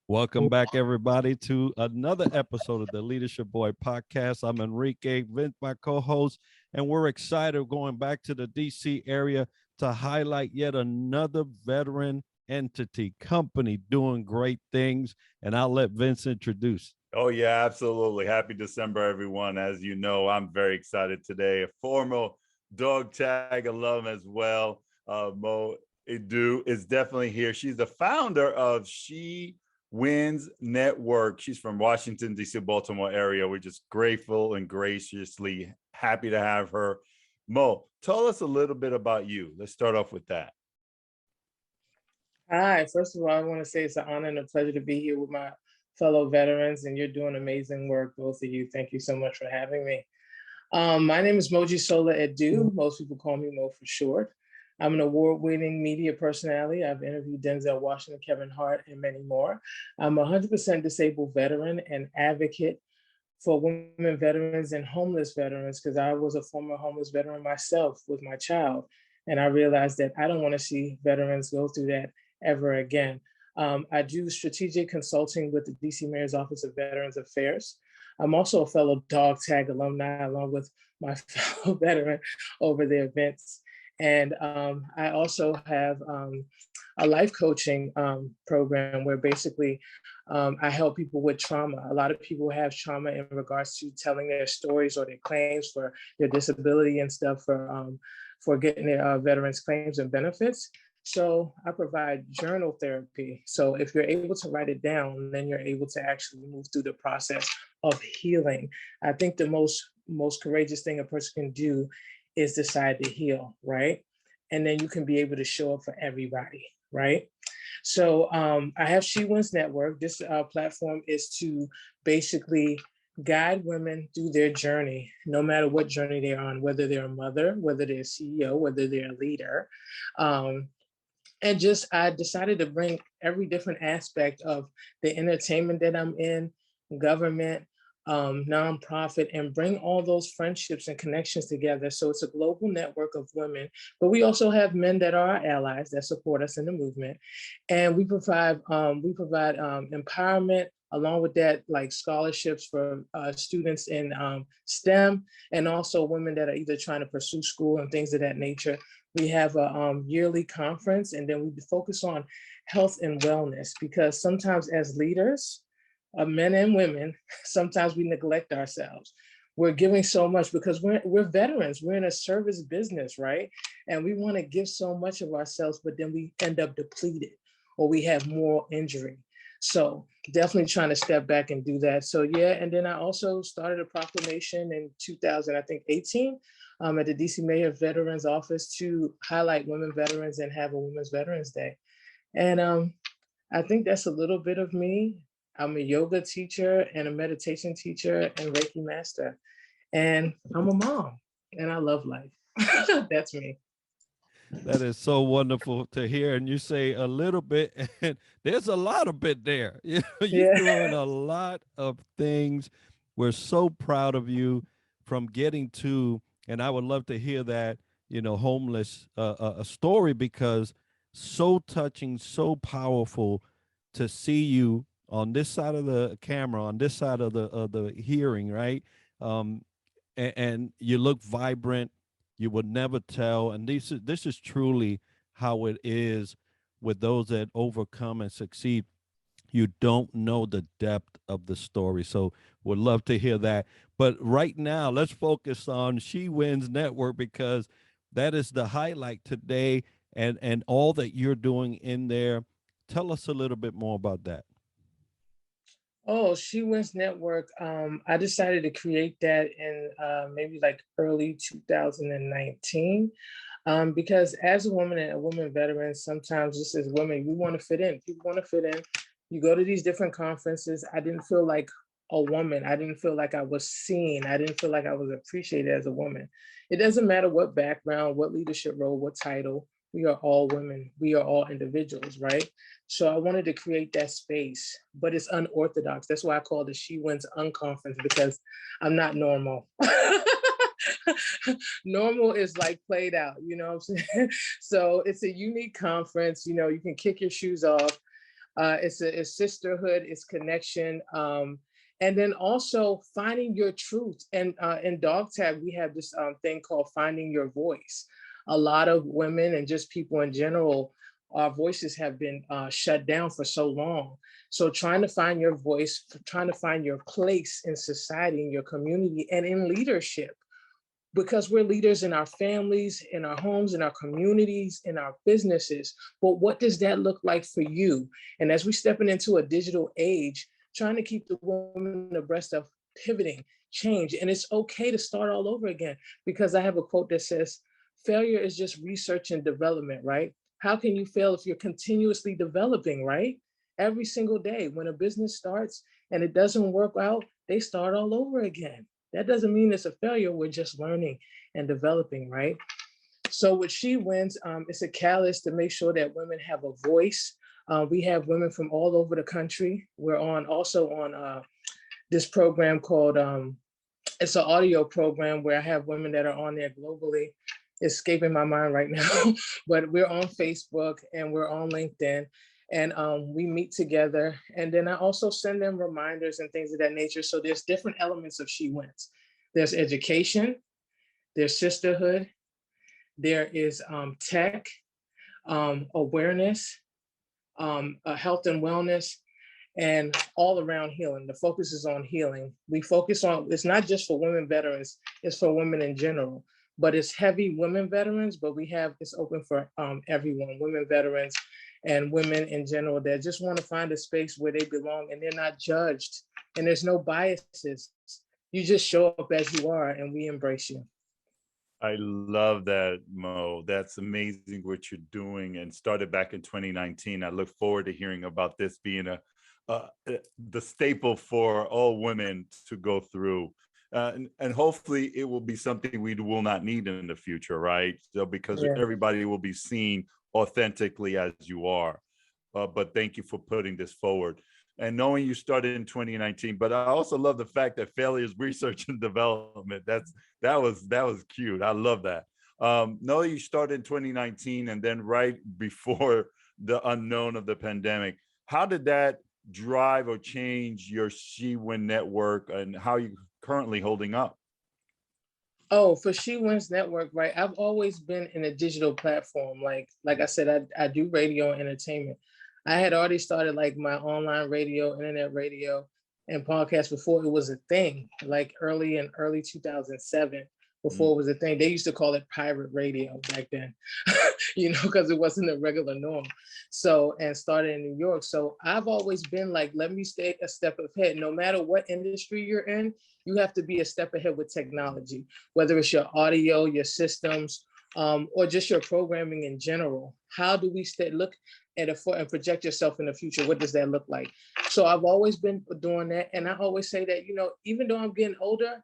Welcome back, everybody, to another episode of the Leadership Boy podcast. I'm Enrique, Vint, my co-host, and we're excited going back to the DC area to highlight yet another veteran entity, company doing great things. And I'll let Vince introduce. Oh, yeah, absolutely. Happy December, everyone. As you know, I'm very excited today. A former dog tag alum as well, Mo Edu, is definitely here. She's the founder of She Wins Network. She's from Washington, D.C., Baltimore area. We're just grateful and graciously happy to have her. Mo, tell us a little bit about you. Let's start off with that. Hi, first of all, I want to say it's an honor and a pleasure to be here with my fellow veterans, and you're doing amazing work, both of you. Thank you so much for having me. My name is Moji Sola Edu. Most people call me Mo for short. I'm an award-winning media personality. I've interviewed Denzel Washington, Kevin Hart, and many more. I'm a 100% disabled veteran and advocate for women veterans and homeless veterans, because I was a former homeless veteran myself with my child. And I realized that I don't want to see veterans go through that ever again. I do strategic consulting with the DC Mayor's Office of Veterans Affairs. I'm also a fellow dog tag alumni, along with my fellow veteran over the events. And I also have a life coaching program where basically I help people with trauma. A lot of people have trauma in regards to telling their stories or their claims for their disability and stuff for getting their veterans claims and benefits. So I provide journal therapy. So if you're able to write it down, then you're able to actually move through the process of healing. I think the most courageous thing a person can do is decide to heal, right? And then you can be able to show up for everybody, right? So I have She Wins Network. This platform is to basically guide women through their journey, no matter what journey they're on, whether they're a mother, whether they're a CEO, whether they're a leader. And just I decided to bring every different aspect of the entertainment that I'm in, government, nonprofit, and bring all those friendships and connections together. So it's a global network of women, but we also have men that are our allies that support us in the movement. And we provide empowerment, along with that, like scholarships for students in STEM, and also women that are either trying to pursue school and things of that nature. We have a yearly conference, and then we focus on health and wellness, because sometimes as leaders, men and women, sometimes we neglect ourselves. We're giving so much because we're veterans. We're in a service business, right? And we want to give so much of ourselves, but then we end up depleted or we have moral injury. So definitely trying to step back and do that. So yeah, and then I also started a proclamation in 2018 at the DC Mayor Veterans Office to highlight women veterans and have a Women's Veterans Day. And I think that's a little bit of me. I'm a yoga teacher and a meditation teacher and Reiki master. And I'm a mom and I love life. That's me. That is so wonderful to hear. And you say a little bit, and there's a lot of bit there. You're doing a lot of things. We're so proud of you from getting to, and I would love to hear that, homeless a story, because so touching, so powerful to see you on this side of the camera, on this side of the hearing, right? And you look vibrant. You would never tell. And this is truly how it is with those that overcome and succeed. You don't know the depth of the story. So would love to hear that. But right now, let's focus on She Wins Network, because that is the highlight today, and all that you're doing in there. Tell us a little bit more about that. Oh, She Wins Network. I decided to create that in maybe like early 2019. Because as a woman and a woman veteran, sometimes just as women, we want to fit in. People want to fit in. You go to these different conferences. I didn't feel like a woman. I didn't feel like I was seen. I didn't feel like I was appreciated as a woman. It doesn't matter what background, what leadership role, what title. We are all women. We are all individuals, right? So I wanted to create that space, but it's unorthodox. That's why I called it She Wins Unconference, because I'm not normal. Normal is like played out, you know what I'm saying? So it's a unique conference. You can kick your shoes off. It's sisterhood, it's connection, and then also finding your truth. And in Dog Tag, we have this thing called finding your voice. A lot of women and just people in general, our voices have been shut down for so long. So trying to find your voice, trying to find your place in society, in your community, and in leadership, because we're leaders in our families, in our homes, in our communities, in our businesses. But what does that look like for you? And as we're stepping into a digital age, trying to keep the woman abreast of pivoting, change. And it's okay to start all over again, because I have a quote that says, failure is just research and development, right? How can you fail if you're continuously developing, right? Every single day, when a business starts and it doesn't work out, they start all over again. That doesn't mean it's a failure. We're just learning and developing, right? So with She Wins, it's a catalyst to make sure that women have a voice. We have women from all over the country. We're also on this program called, it's an audio program where I have women that are on there globally. It's escaping my mind right now, but we're on Facebook and we're on LinkedIn, and we meet together. And then I also send them reminders and things of that nature. So there's different elements of She Wins. There's education, there's sisterhood, there is tech, awareness, health and wellness, and all around healing. The focus is on healing. We focus on, it's not just for women veterans, it's for women in general, but it's heavy women veterans, but it's open for everyone, women veterans and women in general that just want to find a space where they belong and they're not judged and there's no biases. You just show up as you are and we embrace you. I love that, Mo. That's amazing what you're doing, and started back in 2019. I look forward to hearing about this being the staple for all women to go through. And hopefully it will be something we will not need in the future, right? So because everybody will be seen authentically as you are. But thank you for putting this forward. And knowing you started in 2019, but I also love the fact that failure is research and development. That was cute. I love that. Knowing you started in 2019 and then right before the unknown of the pandemic, how did that drive or change your She Win network, and how are you currently holding up? Oh, for She Wins Network, right? I've always been in a digital platform. Like I said, I do radio and entertainment. I had already started like my online radio, internet radio, and podcast before it was a thing, like early 2007, before it was a thing. They used to call it pirate radio back then, because it wasn't a regular norm. So, and started in New York. So I've always been like, let me stay a step ahead. No matter what industry you're in, you have to be a step ahead with technology, whether it's your audio, your systems, or just your programming in general. How do we look at and project yourself in the future? What does that look like? So I've always been doing that. And I always say that, even though I'm getting older,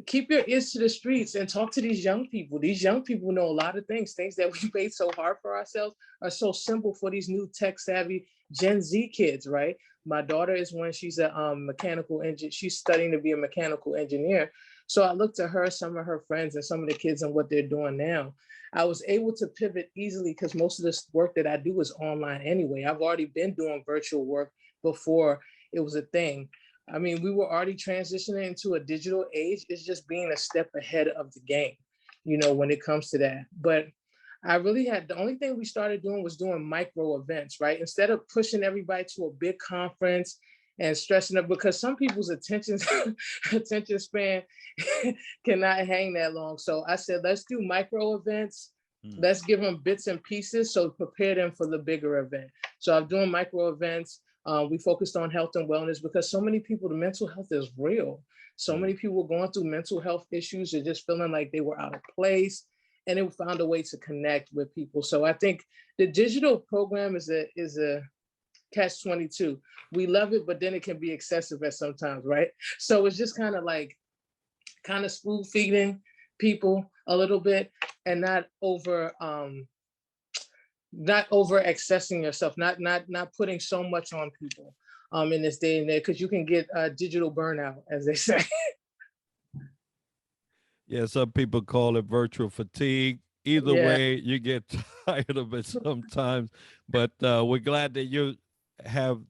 keep your ears to the streets and talk to these young people. These young people know a lot of things that we made so hard for ourselves are so simple for these new tech savvy Gen Z kids, right? My daughter is one, she's a mechanical engineer. She's studying to be a mechanical engineer. So I looked at her, some of her friends and some of the kids and what they're doing now. I was able to pivot easily because most of this work that I do is online anyway. I've already been doing virtual work before it was a thing. I mean, we were already transitioning into a digital age. It's just being a step ahead of the game, when it comes to that. But I really the only thing we started doing was doing micro events, right? Instead of pushing everybody to a big conference and stressing up, because some people's attention span cannot hang that long. So I said, let's do micro events. Let's give them bits and pieces. So prepare them for the bigger event. So I'm doing micro events. We focused on health and wellness because so many people, the mental health is real. So many people were going through mental health issues and just feeling like they were out of place, and it found a way to connect with people. So I think the digital program is a catch-22. We love it, but then it can be excessive at sometimes, right? So it's just kind of spoon feeding people a little bit and not over accessing yourself, not putting so much on people in this day and age, because you can get digital burnout, as they say. Yeah, some people call it virtual fatigue. Either way, you get tired of it sometimes. But we're glad that you're have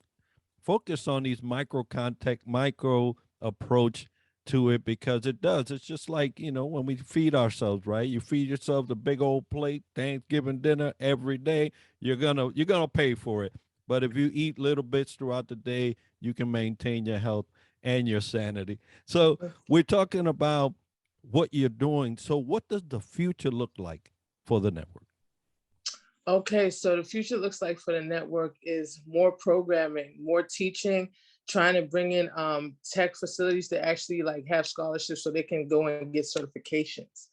focused on these micro contact, micro approach to it, because it does. It's just like, when we feed ourselves, right? You feed yourself the big old plate, Thanksgiving dinner every day, you're gonna pay for it. But if you eat little bits throughout the day, you can maintain your health and your sanity. So we're talking about what you're doing. So what does the future look like for the network? Okay, so the future looks like for the network is more programming, more teaching, trying to bring in tech facilities to actually like have scholarships so they can go and get certifications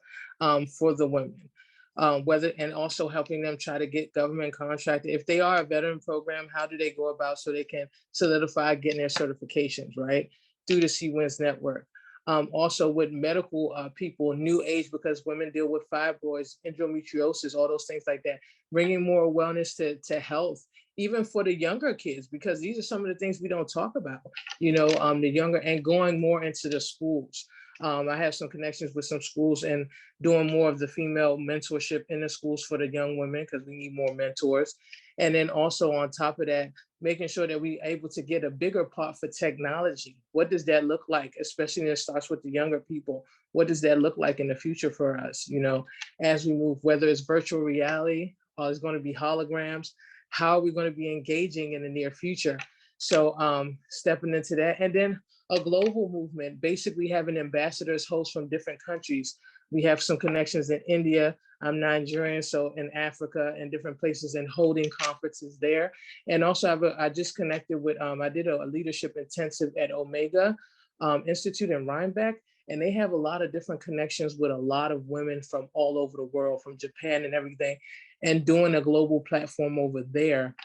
for the women. And also helping them try to get government contracted. If they are a veteran program, how do they go about so they can solidify getting their certifications, right? Through the CWINS network. Also with medical people, new age, because women deal with fibroids, endometriosis, all those things like that, bringing more awareness to health, even for the younger kids, because these are some of the things we don't talk about, the younger, and going more into the schools. I have some connections with some schools and doing more of the female mentorship in the schools for the young women, because we need more mentors. And then also on top of that, making sure that we're able to get a bigger part for technology. What does that look like, especially when it starts with the younger people? What does that look like in the future for us, as we move, whether it's virtual reality or it's going to be holograms, how are we going to be engaging in the near future? So stepping into that. And then a global movement, basically having ambassadors, hosts from different countries. We have some connections in India. I'm Nigerian, so in Africa and different places, and holding conferences there. And also I just connected with, I did a leadership intensive at Omega Institute in Rhinebeck, and they have a lot of different connections with a lot of women from all over the world, from Japan and everything, and doing a global platform over there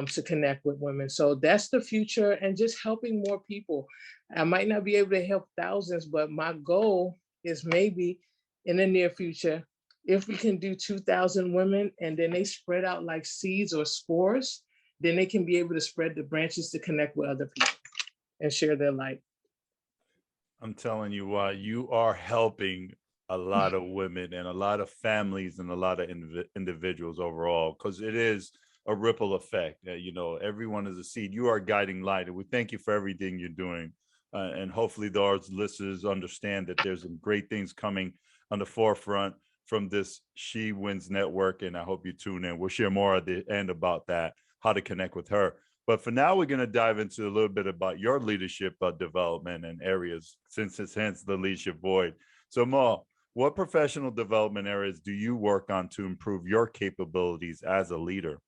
to connect with women. So that's the future, and just helping more people. I might not be able to help thousands, but my goal is maybe in the near future, if we can do 2,000 women and then they spread out like seeds or spores, then they can be able to spread the branches to connect with other people and share their light. I'm telling you what, you are helping a lot of women and a lot of families and a lot of individuals overall, because it is a ripple effect. Everyone is a seed. You are a guiding light, and we thank you for everything you're doing. And hopefully, those listeners understand that there's some great things coming on the forefront from this She Wins Network, and I hope you tune in. We'll share more at the end about that, how to connect with her. But for now, we're going to dive into a little bit about your leadership development and areas, since it's hence the leadership void. So, Mo, what professional development areas do you work on to improve your capabilities as a leader?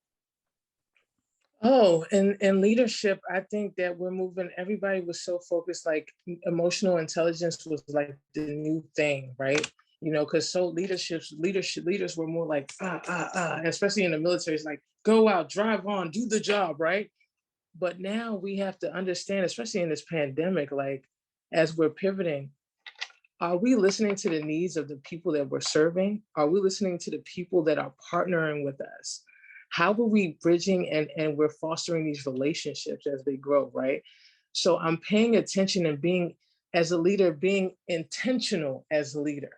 Oh, and leadership, I think that we're moving, everybody was so focused, like emotional intelligence was like the new thing, right? Because so leaders were more like, especially in the military, it's like, go out, drive on, do the job, right? But now we have to understand, especially in this pandemic, like as we're pivoting, are we listening to the needs of the people that we're serving? Are we listening to the people that are partnering with us? How are we bridging and we're fostering these relationships as they grow, right? So I'm paying attention and being, as a leader, being intentional as a leader,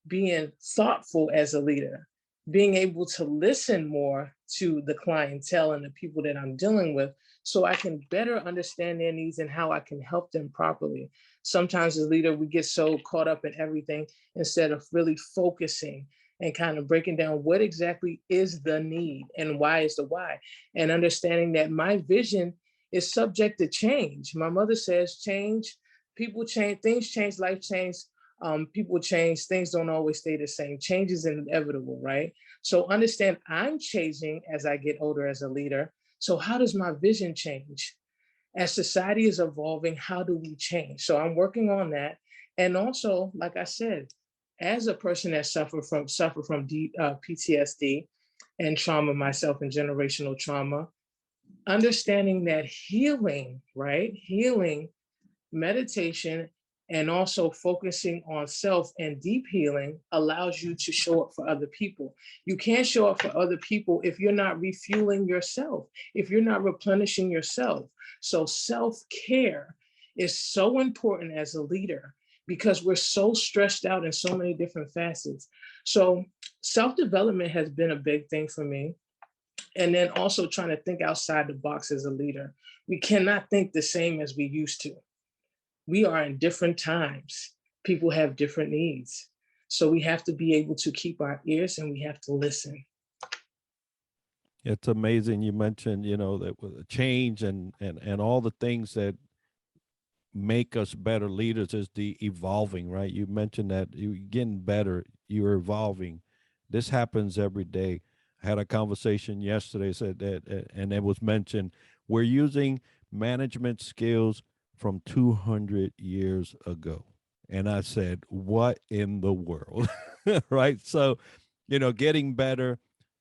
being thoughtful as a leader, being able to listen more to the clientele and the people that I'm dealing with, so I can better understand their needs and how I can help them properly. Sometimes as a leader, we get so caught up in everything instead of really focusing and kind of breaking down what exactly is the need and why is the why. And understanding that my vision is subject to change. My mother says change, people change, things change, life change, people change, things don't always stay the same. Change is inevitable, right? So understand I'm changing as I get older as a leader. So how does my vision change? As society is evolving, how do we change? So I'm working on that. And also, like I said, as a person that suffer from PTSD and trauma myself, and generational trauma, understanding that healing, right? Healing, meditation, and also focusing on self and deep healing allows you to show up for other people. You can't show up for other people if you're not refueling yourself, if you're not replenishing yourself. So self-care is so important as a leader, because we're so stressed out in so many different facets. So self-development has been a big thing for me. And then also trying to think outside the box as a leader. We cannot think the same as we used to. We are in different times. People have different needs. So we have to be able to keep our ears and we have to listen. It's amazing. You mentioned, that with the change and all the things that make us better leaders is the evolving, right? You mentioned that you're getting better, you're evolving. This happens every day. I had a conversation yesterday, said that, and it was mentioned we're using management skills from 200 years ago. And I said, what in the world? Right? So, getting better,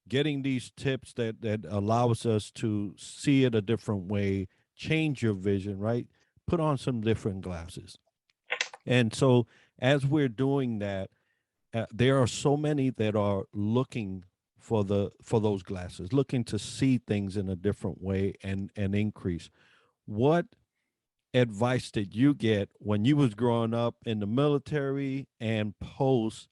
getting these tips that allows us to see it a different way, change your vision, right? Put on some different glasses. And so as we're doing that, there are so many that are looking for those glasses, looking to see things in a different way and increase. What advice did you get when you was growing up in the military and post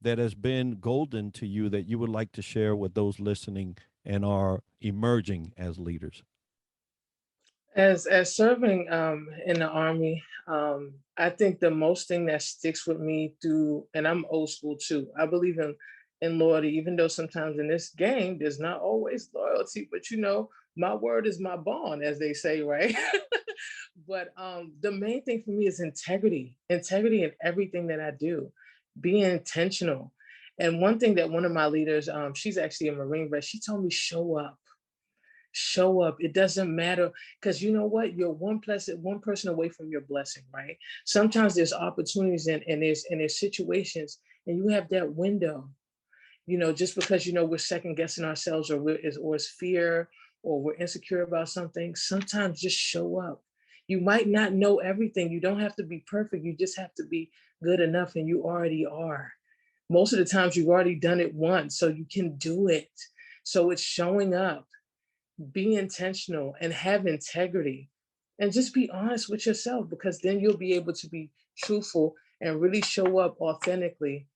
that has been golden to you that you would like to share with those listening and are emerging as leaders? As serving in the army, I think the most thing that sticks with me through, and I'm old school too. I believe in loyalty, even though sometimes in this game there's not always loyalty. But my word is my bond, as they say, right? But the main thing for me is integrity. Integrity in everything that I do. Being intentional. And one thing that one of my leaders, she's actually a Marine vet, she told me show up. Show up. It doesn't matter, because you know what? You're one person away from your blessing, right? Sometimes there's opportunities and there's situations, and you have that window. Just because we're second guessing ourselves, or it's fear, or we're insecure about something. Sometimes just show up. You might not know everything. You don't have to be perfect. You just have to be good enough, and you already are. Most of the times you've already done it once, so you can do it. So it's showing up, be intentional, and have integrity, and just be honest with yourself, because then you'll be able to be truthful and really show up authentically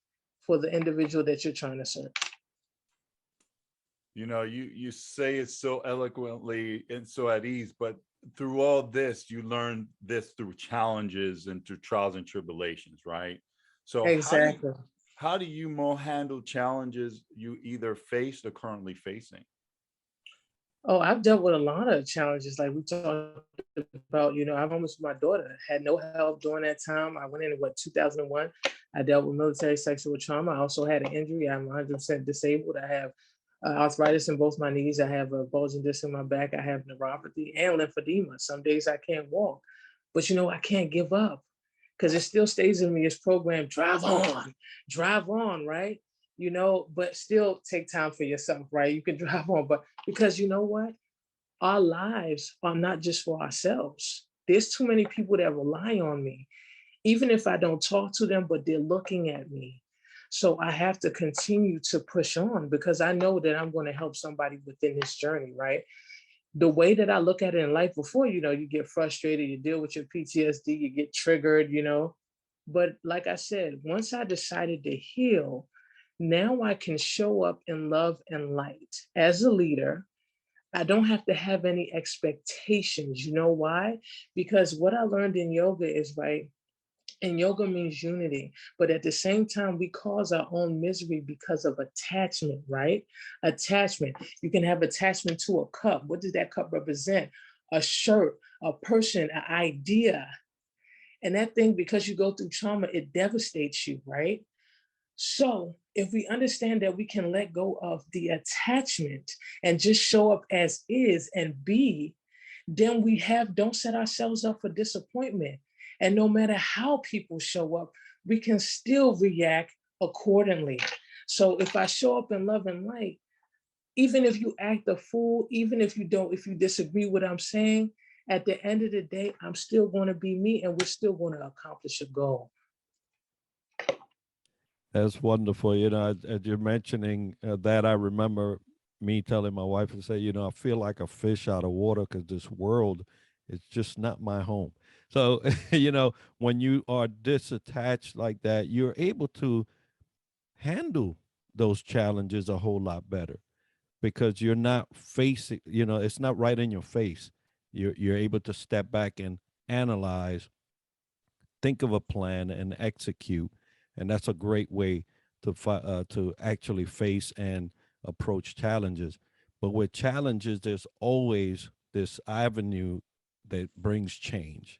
for the individual that you're trying to serve. You say it so eloquently and so at ease, but through all this, you learn this through challenges and through trials and tribulations, right? So Exactly. how do you more handle challenges you either faced or currently facing? Oh, I've dealt with a lot of challenges. Like we talked about, I've almost my daughter had no help during that time. I went in 2001. I dealt with military sexual trauma. I also had an injury. I'm 100% disabled. I have arthritis in both my knees. I have a bulging disc in my back. I have neuropathy and lymphedema. Some days I can't walk, but I can't give up, because it still stays in me. It's programmed, drive on, right? But still take time for yourself, right? You can drive on, but because you know what? Our lives are not just for ourselves. There's too many people that rely on me, even if I don't talk to them, but they're looking at me. So I have to continue to push on, because I know that I'm going to help somebody within this journey, right? The way that I look at it in life before, you get frustrated, you deal with your PTSD, you get triggered. But like I said, once I decided to heal, now I can show up in love and light. As a leader, I don't have to have any expectations. You know why? Because what I learned in yoga is, right, and yoga means unity, but at the same time, we cause our own misery because of attachment, right? Attachment. You can have attachment to a cup. What does that cup represent? A shirt, a person, an idea. And that thing, because you go through trauma, it devastates you, right? So if we understand that we can let go of the attachment and just show up as is and be, then we don't set ourselves up for disappointment. And no matter how people show up, we can still react accordingly. So if I show up in love and light, even if you act a fool, even if you disagree with what I'm saying, at the end of the day, I'm still going to be me, and we're still going to accomplish a goal. That's wonderful. As you're mentioning that, I remember me telling my wife and say, I feel like a fish out of water because this world is just not my home. So, when you are disattached like that, you're able to handle those challenges a whole lot better. because you're not facing, it's not right in your face. You're able to step back and analyze, think of a plan and execute. And that's a great way to actually face and approach challenges. But with challenges, there's always this avenue that brings change,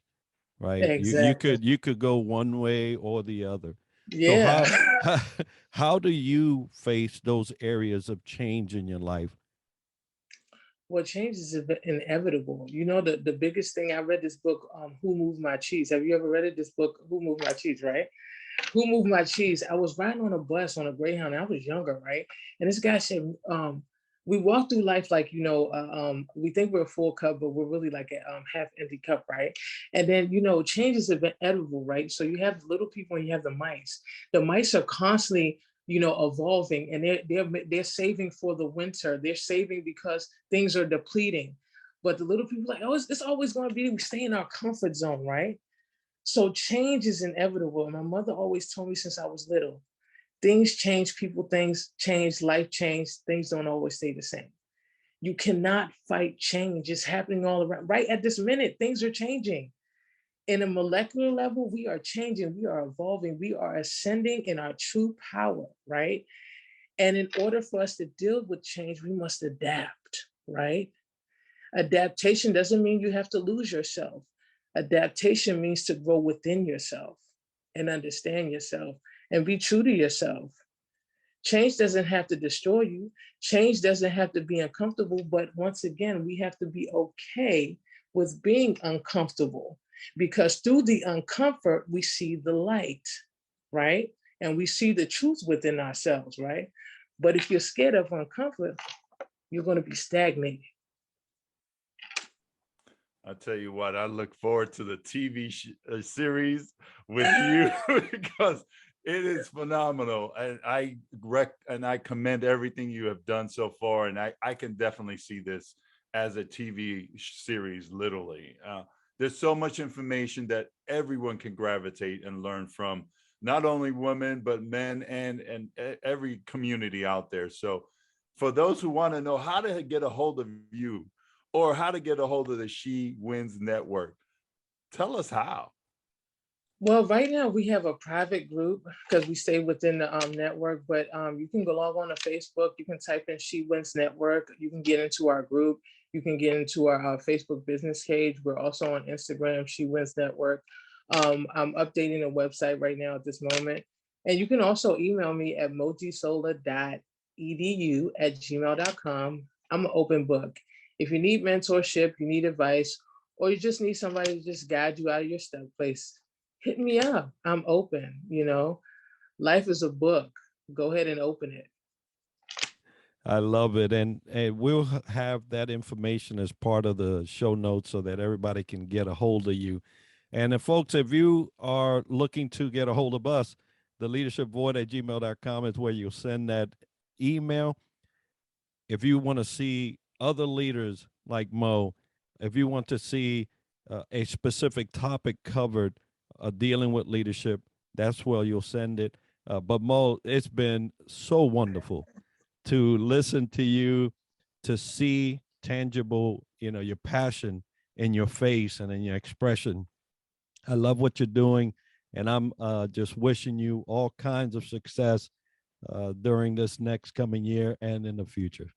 right? You Exactly. could go one way or the other. So Yeah. how how do you face those areas of change in your life? Well, change is inevitable. You know, the biggest thing, I read this book, Who Moved My Cheese. Have you ever read it? This book, Who Moved My Cheese, right? Who Moved My Cheese? I was riding on a bus on a Greyhound. And I was younger, right? And this guy said, we walk through life like, we think we're a full cup, but we're really like a half empty cup, right? And then, change is inevitable, right? So you have the little people and you have the mice. The mice are constantly, evolving, and they're saving for the winter. They're saving because things are depleting. But the little people like, oh, it's always going to be, we stay in our comfort zone, right? So change is inevitable. And my mother always told me since I was little, things change, people, things change, life change, things don't always stay the same. You cannot fight change. It's happening all around. Right at this minute, things are changing. In a molecular level, we are changing, we are evolving, we are ascending in our true power, right? And in order for us to deal with change, we must adapt, right? Adaptation doesn't mean you have to lose yourself. Adaptation means to grow within yourself and understand yourself and be true to yourself. Change doesn't have to destroy you. Change doesn't have to be uncomfortable. But once again, we have to be okay with being uncomfortable, because through the uncomfort, we see the light, right? And we see the truth within ourselves, right? But if you're scared of uncomfort, you're going to be stagnated. I tell you what, I look forward to the TV series with you because it is phenomenal, and I commend everything you have done so far, and I can definitely see this as a TV series. Literally, there's so much information that everyone can gravitate and learn from, not only women but men and every community out there. So, for those who want to know how to get a hold of you or how to get a hold of the She Wins Network, tell us how. Well, right now we have a private group because we stay within the network, but you can go log on to Facebook. You can type in She Wins Network. You can get into our group. You can get into our Facebook business page. We're also on Instagram, She Wins Network. I'm updating the website right now at this moment. And you can also email me at mojisola.edu@gmail.com. I'm an open book. If you need mentorship, you need advice, or you just need somebody to just guide you out of your stuck place, hit me up. I'm open. Life is a book. Go ahead and open it. I love it. And we'll have that information as part of the show notes so that everybody can get a hold of you. And if folks, if you are looking to get a hold of us, the leadershipvoid@gmail.com is where you'll send that email. If you want to see other leaders like Mo, if you want to see a specific topic covered dealing with leadership, that's where you'll send it. But Mo, it's been so wonderful to listen to you, to see tangible, your passion in your face and in your expression. I love what you're doing, and I'm just wishing you all kinds of success during this next coming year and in the future.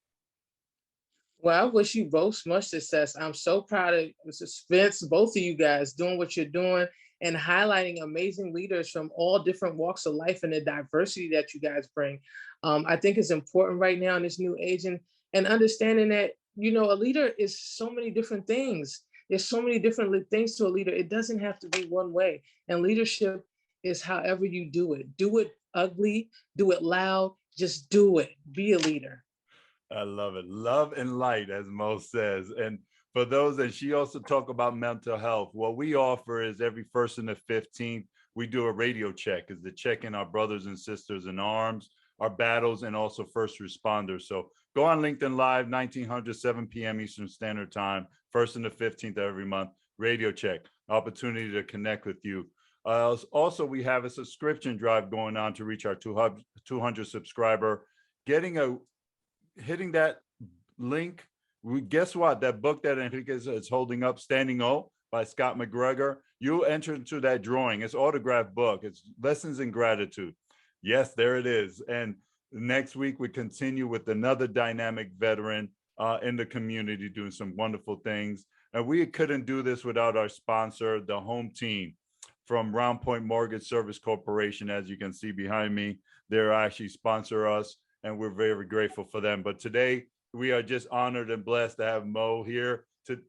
Well, I wish you both much success. I'm so proud of Suspense, both of you guys doing what you're doing and highlighting amazing leaders from all different walks of life and the diversity that you guys bring. I think it's important right now in this new age, and understanding that, a leader is so many different things. There's so many different things to a leader. It doesn't have to be one way. And leadership is however you do it. Do it ugly, do it loud, just do it. Be a leader. I love it. Love and light, as Mo says. And for those, and she also talked about mental health. What we offer is every first and the 15th, we do a radio check, is to check in our brothers and sisters in arms, our battles, and also first responders. So go on LinkedIn Live, 1900, 7 p.m. Eastern Standard Time, first and the 15th of every month, radio check, opportunity to connect with you. Also, we have a subscription drive going on to reach our 200 subscriber, hitting that link. Guess what? That book that Enrique is holding up, Standing O by Scott McGregor, you'll enter into that drawing. It's autographed book. It's Lessons in Gratitude. Yes, there it is. And next week, we continue with another dynamic veteran in the community doing some wonderful things. And we couldn't do this without our sponsor, the home team from Round Point Mortgage Service Corporation. As you can see behind me, they're actually sponsor us, and we're very grateful for them. But today, we are just honored and blessed to have Mo here,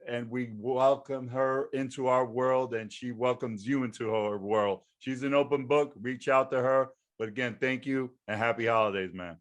and we welcome her into our world, and she welcomes you into her world. She's an open book. Reach out to her. But again, thank you and happy holidays, man.